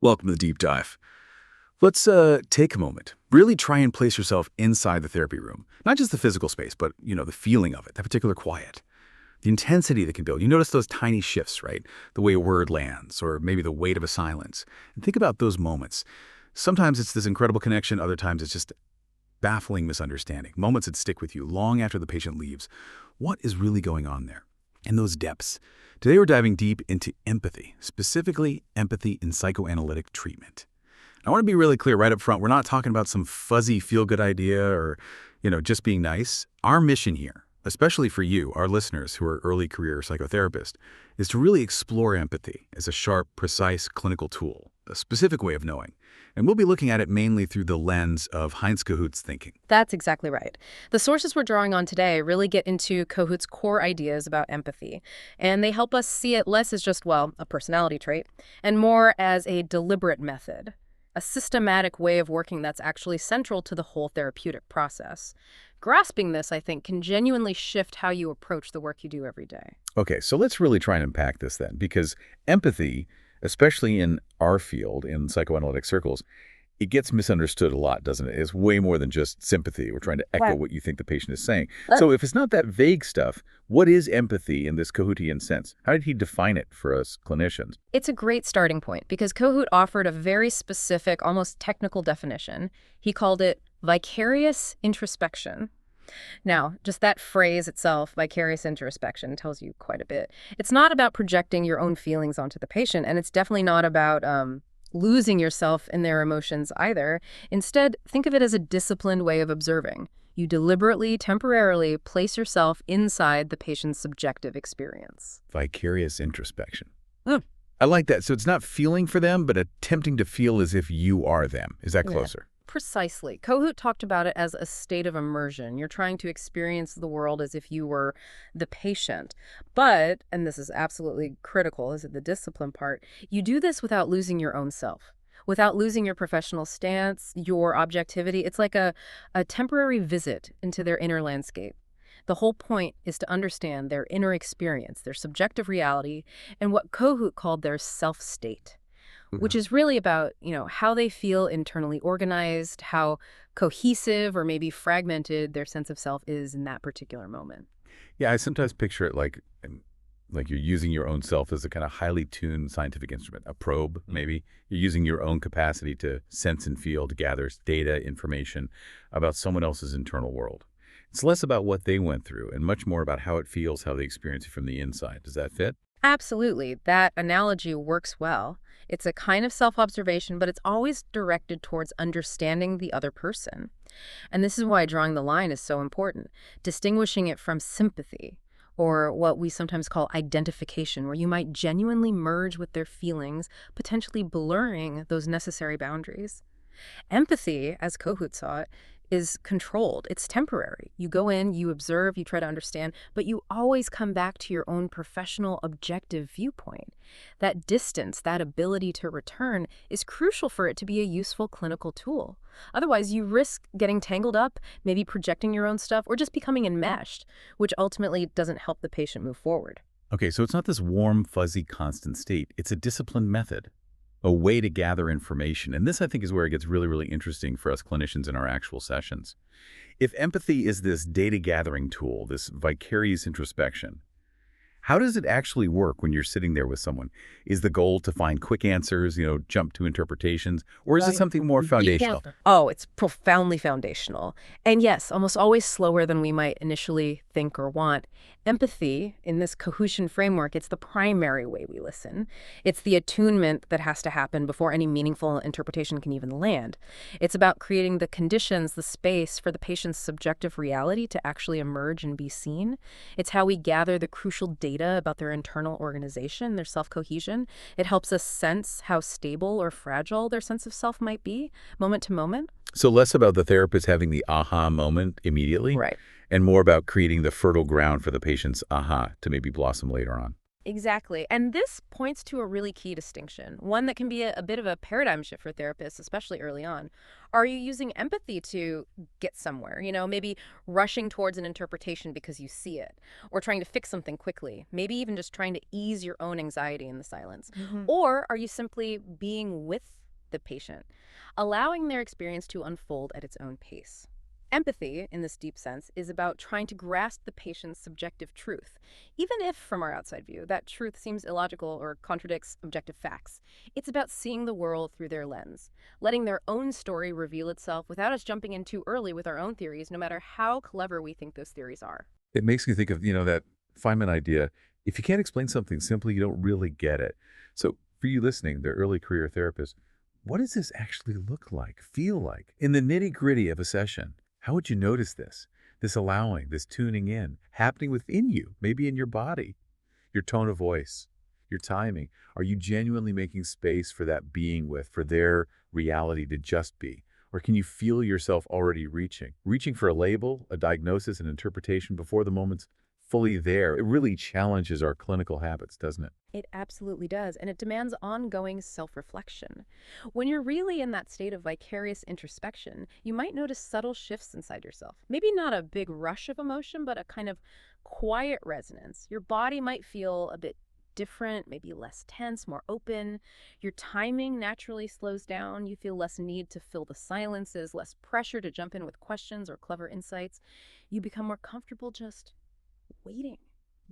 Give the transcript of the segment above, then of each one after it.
Welcome to the deep dive. Let's take a moment. Really try and place yourself inside the therapy room. Not just the physical space, but, the feeling of it, that particular quiet. The intensity that can build. You notice those tiny shifts, right? The way a word lands, or maybe the weight of a silence. And think about those moments. Sometimes it's this incredible connection, other times it's just baffling misunderstanding. Moments that stick with you long after the patient leaves. What is really going on there? And those depths. Today we're diving deep into empathy, specifically empathy in psychoanalytic treatment. I want to be really clear right up front. We're not talking about some fuzzy feel-good idea or, just being nice. Our mission here, especially for you, our listeners who are early career psychotherapists, is to really explore empathy as a sharp, precise clinical tool, a specific way of knowing. And we'll be looking at it mainly through the lens of Heinz Kohut's thinking. That's exactly right. The sources we're drawing on today really get into Kohut's core ideas about empathy, and they help us see it less as just, a personality trait, and more as a deliberate method, a systematic way of working that's actually central to the whole therapeutic process. Grasping this, I think, can genuinely shift how you approach the work you do every day. Okay, so let's really try and unpack this then, because empathy, especially in our field, in psychoanalytic circles, it gets misunderstood a lot, doesn't it? It's way more than just sympathy. We're trying to echo what you think the patient is saying. So if it's not that vague stuff, what is empathy in this Kohutian sense? How did he define it for us clinicians? It's a great starting point because Kohout offered a very specific, almost technical definition. He called it vicarious introspection. Now, just that phrase itself, vicarious introspection, tells you quite a bit. It's not about projecting your own feelings onto the patient, and it's definitely not about losing yourself in their emotions either. Instead, think of it as a disciplined way of observing. You deliberately, temporarily place yourself inside the patient's subjective experience. Vicarious introspection. I like that. So it's not feeling for them, but attempting to feel as if you are them. Is that closer? Precisely. Kohout talked about it as a state of immersion. You're trying to experience the world as if you were the patient. But, and this is absolutely critical, is the discipline part, you do this without losing your own self, without losing your professional stance, your objectivity. It's like a temporary visit into their inner landscape. The whole point is to understand their inner experience, their subjective reality, and what Kohout called their self-state. Which is really about, how they feel internally organized, how cohesive or maybe fragmented their sense of self is in that particular moment. Yeah, I sometimes picture it like you're using your own self as a kind of highly tuned scientific instrument, a probe, maybe. You're using your own capacity to sense and feel, to gather data, information about someone else's internal world. It's less about what they went through and much more about how it feels, how they experience it from the inside. Does that fit? Absolutely. That analogy works well. It's a kind of self-observation, but it's always directed towards understanding the other person. And this is why drawing the line is so important, distinguishing it from sympathy, or what we sometimes call identification, where you might genuinely merge with their feelings, potentially blurring those necessary boundaries. Empathy, as Kohout saw it, is controlled. It's temporary. You go in, you observe, you try to understand, but you always come back to your own professional, objective viewpoint. That distance, that ability to return, is crucial for it to be a useful clinical tool. Otherwise, you risk getting tangled up, maybe projecting your own stuff, or just becoming enmeshed, which ultimately doesn't help the patient move forward. Okay, so it's not this warm, fuzzy, constant state. It's a disciplined method. A way to gather information. And this, I think, is where it gets really, really interesting for us clinicians in our actual sessions. If empathy is this data gathering tool, this vicarious introspection, how does it actually work when you're sitting there with someone? Is the goal to find quick answers, jump to interpretations, or is it something more foundational? Oh, it's profoundly foundational. And yes, almost always slower than we might initially think or want. Empathy, in this Kohutian framework, it's the primary way we listen. It's the attunement that has to happen before any meaningful interpretation can even land. It's about creating the conditions, the space for the patient's subjective reality to actually emerge and be seen. It's how we gather the crucial data about their internal organization, their self-cohesion. It helps us sense how stable or fragile their sense of self might be, moment to moment. So less about the therapist having the aha moment immediately, Right. and more about creating the fertile ground for the patient's aha to maybe blossom later on. Exactly. And this points to a really key distinction, one that can be a bit of a paradigm shift for therapists, especially early on. Are you using empathy to get somewhere? Maybe rushing towards an interpretation because you see it, or trying to fix something quickly, maybe even just trying to ease your own anxiety in the silence. Hmm. Or are you simply being with the patient, allowing their experience to unfold at its own pace? Empathy, in this deep sense, is about trying to grasp the patient's subjective truth, even if, from our outside view, that truth seems illogical or contradicts objective facts. It's about seeing the world through their lens, letting their own story reveal itself without us jumping in too early with our own theories, no matter how clever we think those theories are. It makes me think of, that Feynman idea. If you can't explain something simply, you don't really get it. So for you listening, the early career therapist, what does this actually look like, feel like in the nitty-gritty of a session? How would you notice this? This allowing, this tuning in, happening within you, maybe in your body, your tone of voice, your timing. Are you genuinely making space for that being with, for their reality to just be? Or can you feel yourself already reaching for a label, a diagnosis, an interpretation before the moment's fully there? It really challenges our clinical habits, doesn't it? It absolutely does, and it demands ongoing self-reflection. When you're really in that state of vicarious introspection, you might notice subtle shifts inside yourself. Maybe not a big rush of emotion, but a kind of quiet resonance. Your body might feel a bit different, maybe less tense, more open. Your timing naturally slows down. You feel less need to fill the silences, less pressure to jump in with questions or clever insights. You become more comfortable just waiting,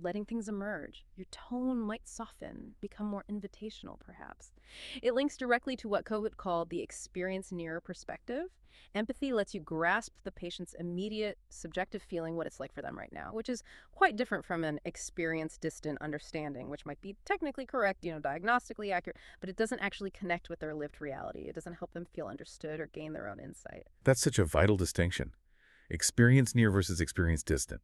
letting things emerge. Your tone might soften, become more invitational, perhaps. It links directly to what Cohut called the experience nearer perspective. Empathy lets you grasp the patient's immediate subjective feeling, what it's like for them right now, which is quite different from an experience distant understanding, which might be technically correct, diagnostically accurate, but it doesn't actually connect with their lived reality. It doesn't help them feel understood or gain their own insight. That's such a vital distinction. Experience near versus experience distant.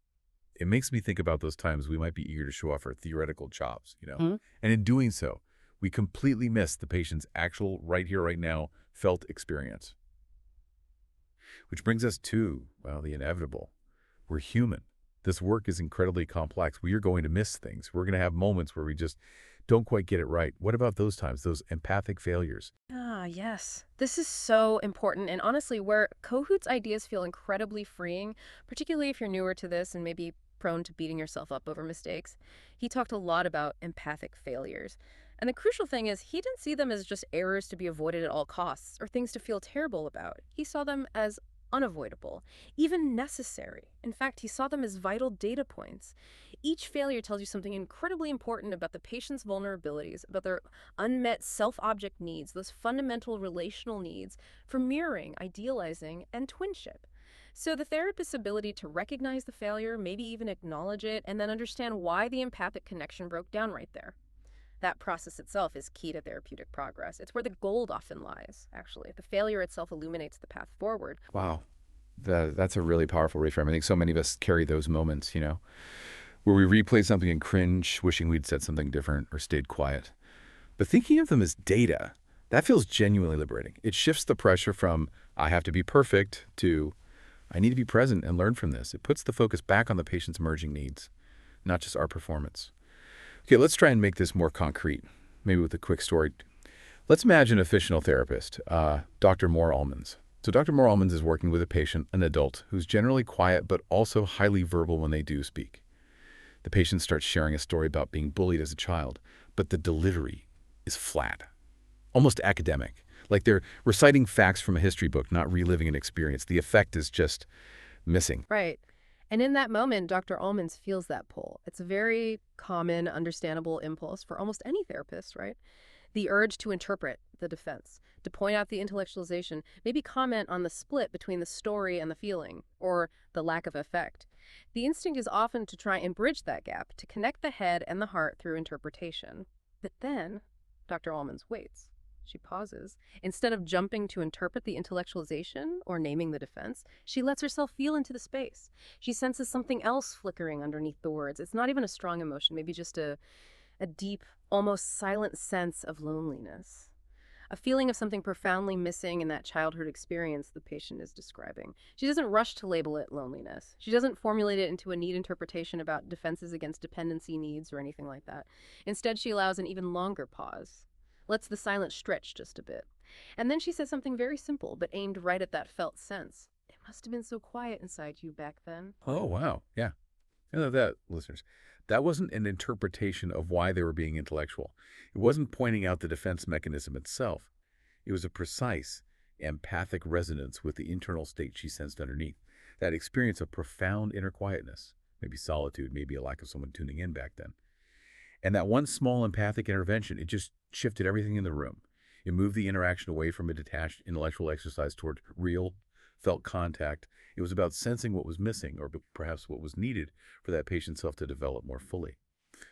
It makes me think about those times we might be eager to show off our theoretical chops. Mhm. And in doing so, we completely miss the patient's actual right here, right now, felt experience. Which brings us to, well, the inevitable. We're human. This work is incredibly complex. We are going to miss things. We're going to have moments where we just don't quite get it right. What about those times, those empathic failures? Ah, yes. This is so important. And honestly, where Kohut's ideas feel incredibly freeing, particularly if you're newer to this and maybe prone to beating yourself up over mistakes, he talked a lot about empathic failures. And the crucial thing is, he didn't see them as just errors to be avoided at all costs or things to feel terrible about. He saw them as unavoidable, even necessary. In fact, he saw them as vital data points. Each failure tells you something incredibly important about the patient's vulnerabilities, about their unmet self-object needs, those fundamental relational needs for mirroring, idealizing, and twinship. So the therapist's ability to recognize the failure, maybe even acknowledge it, and then understand why the empathic connection broke down right there. That process itself is key to therapeutic progress. It's where the gold often lies, actually. The failure itself illuminates the path forward. Wow. That's a really powerful reframe. I think so many of us carry those moments, where we replay something and cringe, wishing we'd said something different or stayed quiet. But thinking of them as data, that feels genuinely liberating. It shifts the pressure from, I have to be perfect, to, I need to be present and learn from this. It puts the focus back on the patient's emerging needs, not just our performance. Okay, let's try and make this more concrete, maybe with a quick story. Let's imagine a fictional therapist, Dr. Moore Almonds. So Dr. Moore Almonds is working with a patient, an adult, who's generally quiet but also highly verbal when they do speak. The patient starts sharing a story about being bullied as a child, but the delivery is flat, almost academic, like they're reciting facts from a history book, not reliving an experience. The effect is just missing. Right. And in that moment, Dr. Almonds feels that pull. It's a very common, understandable impulse for almost any therapist, right? The urge to interpret the defense, to point out the intellectualization, maybe comment on the split between the story and the feeling, or the lack of effect. The instinct is often to try and bridge that gap, to connect the head and the heart through interpretation. But then, Dr. Almonds waits. She pauses. Instead of jumping to interpret the intellectualization or naming the defense, she lets herself feel into the space. She senses something else flickering underneath the words. It's not even a strong emotion, maybe just a deep, almost silent sense of loneliness. a feeling of something profoundly missing in that childhood experience the patient is describing. She doesn't rush to label it loneliness. She doesn't formulate it into a neat interpretation about defenses against dependency needs or anything like that. Instead, she allows an even longer pause, lets the silence stretch just a bit. And then she says something very simple, but aimed right at that felt sense. It must have been so quiet inside you back then. Oh, wow. Yeah. I love that, listeners. That wasn't an interpretation of why they were being intellectual. It wasn't pointing out the defense mechanism itself. It was a precise, empathic resonance with the internal state she sensed underneath. That experience of profound inner quietness, maybe solitude, maybe a lack of someone tuning in back then. And that one small empathic intervention, it just shifted everything in the room. It moved the interaction away from a detached intellectual exercise toward real, felt contact. It was about sensing what was missing, or perhaps what was needed for that patient self to develop more fully,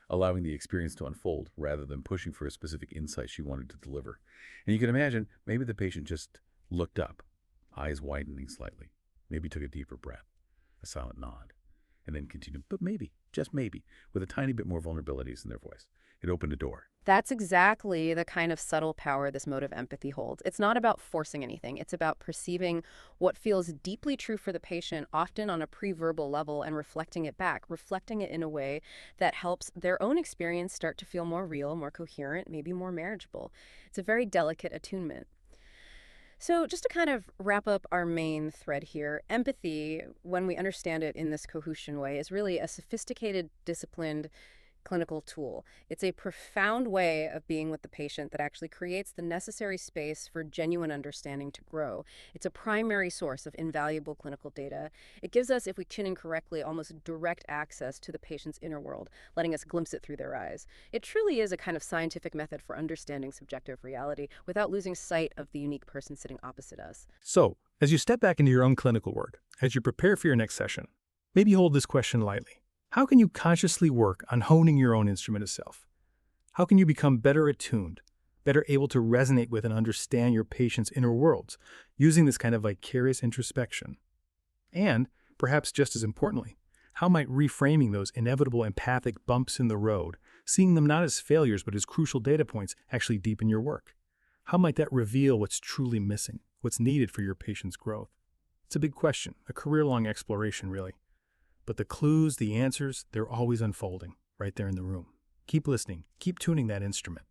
allowing the experience to unfold rather than pushing for a specific insight she wanted to deliver. And you can imagine, maybe the patient just looked up, eyes widening slightly, maybe took a deeper breath, a silent nod, and then continued, but maybe, just maybe, with a tiny bit more vulnerabilities in their voice. It opened a door. That's exactly the kind of subtle power this mode of empathy holds. It's not about forcing anything. It's about perceiving what feels deeply true for the patient, often on a pre-verbal level, and reflecting it back, reflecting it in a way that helps their own experience start to feel more real, more coherent, maybe more manageable. It's a very delicate attunement. So just to kind of wrap up our main thread here, empathy, when we understand it in this Cohoutian way, is really a sophisticated, disciplined, clinical tool. It's a profound way of being with the patient that actually creates the necessary space for genuine understanding to grow. It's a primary source of invaluable clinical data. It gives us, if we tune in correctly, almost direct access to the patient's inner world, letting us glimpse it through their eyes. It truly is a kind of scientific method for understanding subjective reality without losing sight of the unique person sitting opposite us. So, as you step back into your own clinical work, as you prepare for your next session, maybe hold this question lightly. How can you consciously work on honing your own instrument of self? How can you become better attuned, better able to resonate with and understand your patient's inner worlds, using this kind of vicarious introspection? And, perhaps just as importantly, how might reframing those inevitable empathic bumps in the road, seeing them not as failures but as crucial data points, actually deepen your work? How might that reveal what's truly missing, what's needed for your patient's growth? It's a big question, a career-long exploration, really. But the clues, the answers, they're always unfolding right there in the room. Keep listening, keep tuning that instrument.